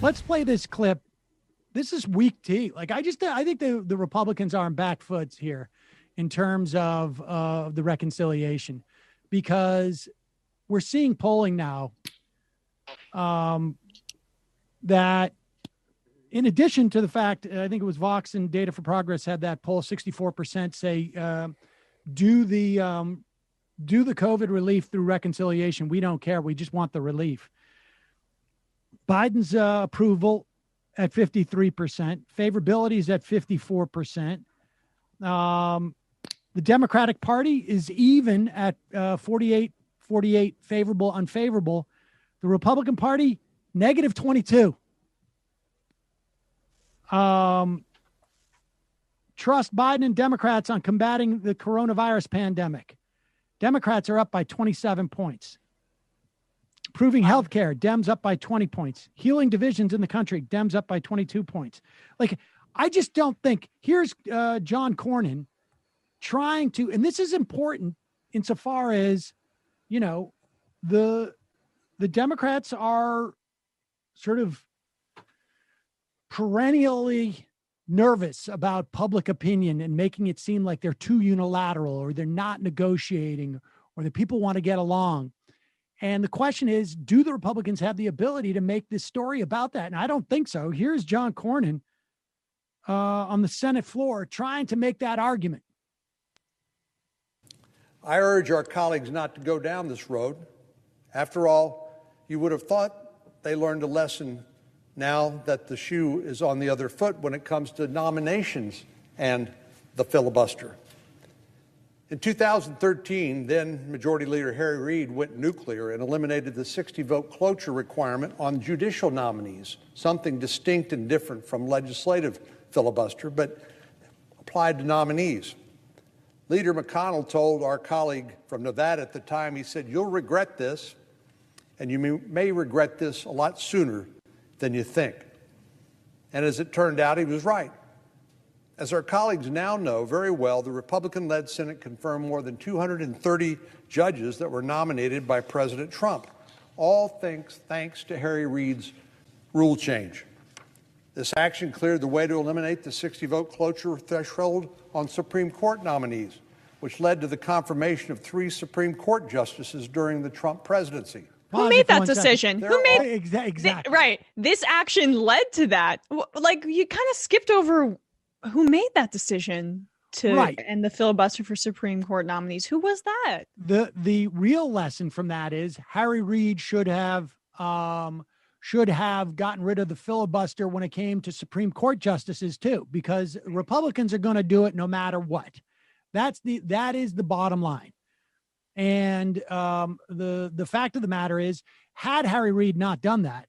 Let's play this clip. This is weak tea. Like I think the Republicans are on back foot here in terms of the reconciliation, because we're seeing polling now that, in addition to the fact, I think it was Vox and Data for Progress had that poll, 64% say do the COVID relief through reconciliation. We don't care. We just want the relief. Biden's approval at 53%. Favorability is at 54%. The Democratic Party is even at 48 favorable, unfavorable. The Republican Party, negative 22. Trust Biden and Democrats on combating the coronavirus pandemic. Democrats are up by 27 points. Improving healthcare, Dems up by 20 points. Healing divisions in the country, Dems up by 22 points. Like, I just don't think, here's John Cornyn trying to, and this is important insofar as, you know, the Democrats are sort of perennially nervous about public opinion and making it seem like they're too unilateral, or they're not negotiating, or that people want to get along. And the question is, do the Republicans have the ability to make this story about that? And I don't think so. Here's John Cornyn on the Senate floor trying to make that argument. I urge our colleagues not to go down this road. After all, you would have thought they learned a lesson now that the shoe is on the other foot when it comes to nominations and the filibuster. In 2013, then Majority Leader Harry Reid went nuclear and eliminated the 60-vote cloture requirement on judicial nominees, something distinct and different from legislative filibuster, but applied to nominees. Leader McConnell told our colleague from Nevada at the time, he said, "You'll regret this, and you may regret this a lot sooner than you think." And as it turned out, he was right. As our colleagues now know very well, the Republican-led Senate confirmed more than 230 judges that were nominated by President Trump, all thanks to Harry Reid's rule change. This action cleared the way to eliminate the 60-vote cloture threshold on Supreme Court nominees, which led to the confirmation of 3 Supreme Court justices during the Trump presidency. Who made that decision? Who made exactly right? This action led to that. Like, you kind of skipped over who made that decision to end the filibuster for Supreme Court nominees. Who was that? The real lesson from that is Harry Reid should have gotten rid of the filibuster when it came to Supreme Court justices too, because Republicans are going to do it no matter what. That is the bottom line. And the fact of the matter is, had Harry Reid not done that,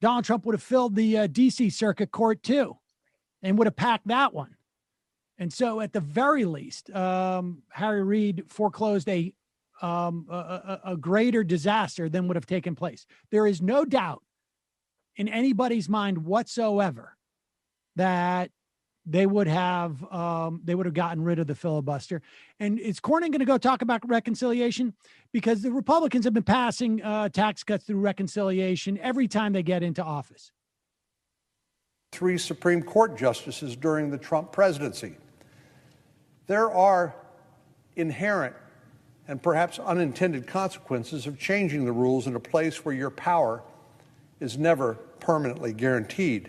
Donald Trump would have filled the D.C. Circuit Court too, and would have packed that one. And so, at the very least, Harry Reid foreclosed a greater disaster than would have taken place. There is no doubt in anybody's mind whatsoever that they would have gotten rid of the filibuster. And is Cornyn going to go talk about reconciliation? Because the Republicans have been passing tax cuts through reconciliation every time they get into office. 3 Supreme Court justices during the Trump presidency. There are inherent and perhaps unintended consequences of changing the rules in a place where your power is never permanently guaranteed.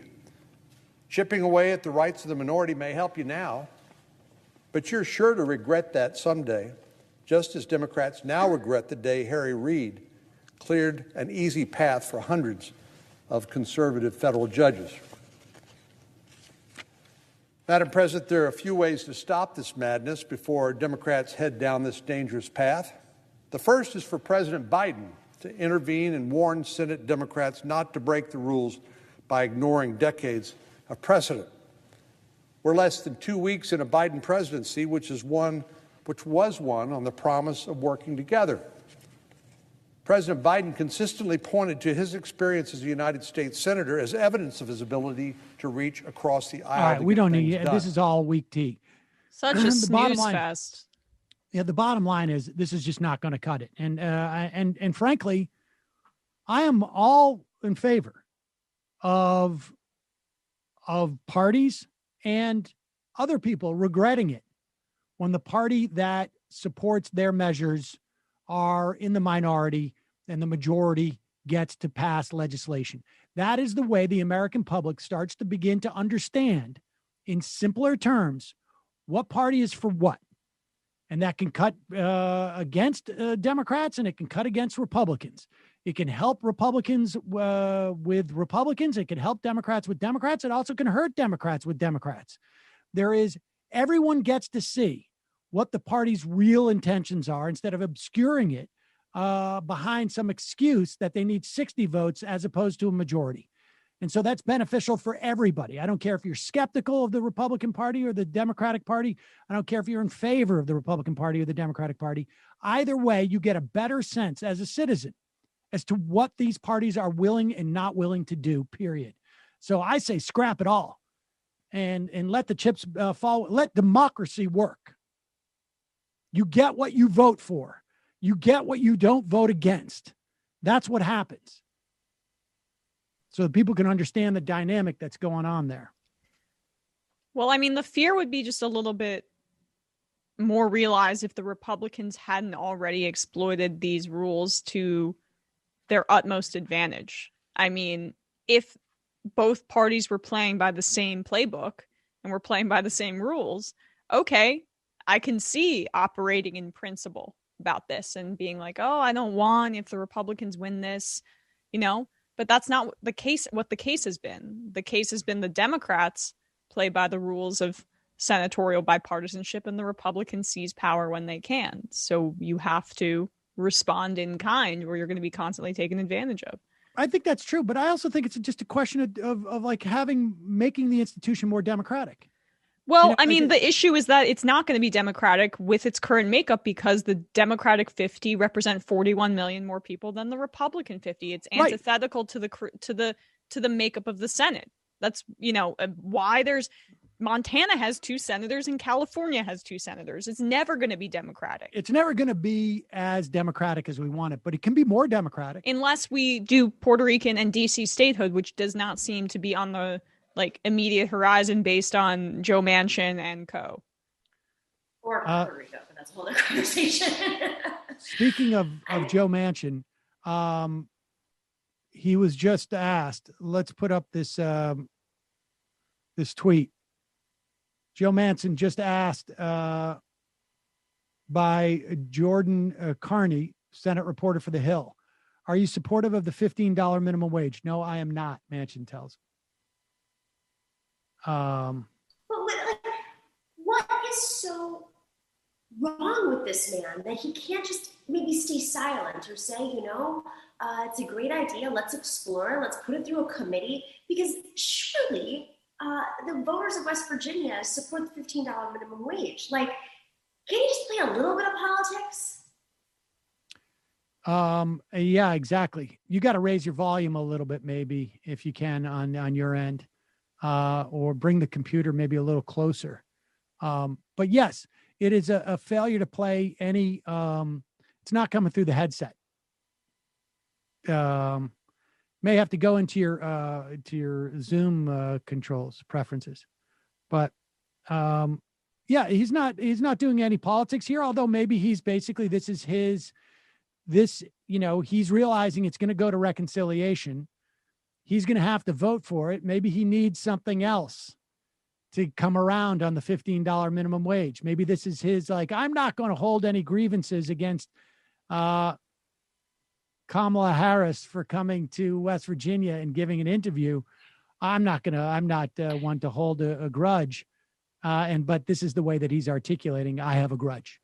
Chipping away at the rights of the minority may help you now, but you're sure to regret that someday, just as Democrats now regret the day Harry Reid cleared an easy path for hundreds of conservative federal judges. Madam President, there are a few ways to stop this madness before Democrats head down this dangerous path. The first is for President Biden to intervene and warn Senate Democrats not to break the rules by ignoring decades of precedent. We're less than 2 weeks in a Biden presidency, which was won on the promise of working together. President Biden consistently pointed to his experience as a United States Senator as evidence of his ability to reach across the aisle. All right, we don't need this is all weak tea. Such a snooze fest. Yeah, the bottom line is this is just not going to cut it. And frankly, I am all in favor of parties and other people regretting it when the party that supports their measures are in the minority and the majority gets to pass legislation. That is the way the American public starts to begin to understand in simpler terms what party is for what. And that can cut against Democrats and it can cut against Republicans. It can help Republicans with Republicans. It can help Democrats with Democrats. It also can hurt Democrats with Democrats. Everyone gets to see what the party's real intentions are instead of obscuring it behind some excuse that they need 60 votes as opposed to a majority. And so that's beneficial for everybody. I don't care if you're skeptical of the Republican Party or the Democratic Party. I don't care if you're in favor of the Republican Party or the Democratic Party. Either way, you get a better sense as a citizen as to what these parties are willing and not willing to do, period. So I say scrap it all and let the chips fall. Let democracy work. You get what you vote for. You get what you don't vote against. That's what happens. So that people can understand the dynamic that's going on there. Well, I mean, the fear would be just a little bit more realized if the Republicans hadn't already exploited these rules to their utmost advantage. I mean, if both parties were playing by the same playbook and were playing by the same rules, okay, I can see operating in principle about this and being like, oh, I don't want if the Republicans win this, but that's not the case. What the case has been. The case has been the Democrats play by the rules of senatorial bipartisanship and the Republicans seize power when they can. So you have to respond in kind or you're going to be constantly taken advantage of. I think that's true, but I also think it's just a question of like making the institution more democratic. Well, I mean, the issue is that it's not going to be democratic with its current makeup because the Democratic 50 represent 41 million more people than the Republican 50. It's antithetical to the makeup of the Senate. That's, why Montana has 2 senators and California has 2 senators. It's never going to be democratic. It's never going to be as democratic as we want it, but it can be more democratic. Unless we do Puerto Rican and DC statehood, which does not seem to be on the immediate horizon based on Joe Manchin and co. Or Puerto Rico, but that's a whole other conversation. Speaking of Joe Manchin, he was just asked, let's put up this this tweet. Joe Manchin just asked by Jordan Carney, Senate reporter for The Hill, are you supportive of the $15 minimum wage? No, I am not, Manchin tells him. But what is so wrong with this man that he can't just maybe stay silent or say, it's a great idea. Let's explore. Let's put it through a committee because surely the voters of West Virginia support the $15 minimum wage. Can you just play a little bit of politics? Yeah, exactly. You got to raise your volume a little bit, maybe if you can on your end. Or bring the computer maybe a little closer. But yes, it is a failure to play any, it's not coming through the headset. May have to go into your Zoom controls preferences, but yeah, he's not doing any politics here. Although maybe he's basically he's realizing it's going to go to reconciliation. He's going to have to vote for it. Maybe he needs something else to come around on the $15 minimum wage. Maybe this is his, I'm not going to hold any grievances against Kamala Harris for coming to West Virginia and giving an interview. I'm not one to hold a grudge. But this is the way that he's articulating, I have a grudge.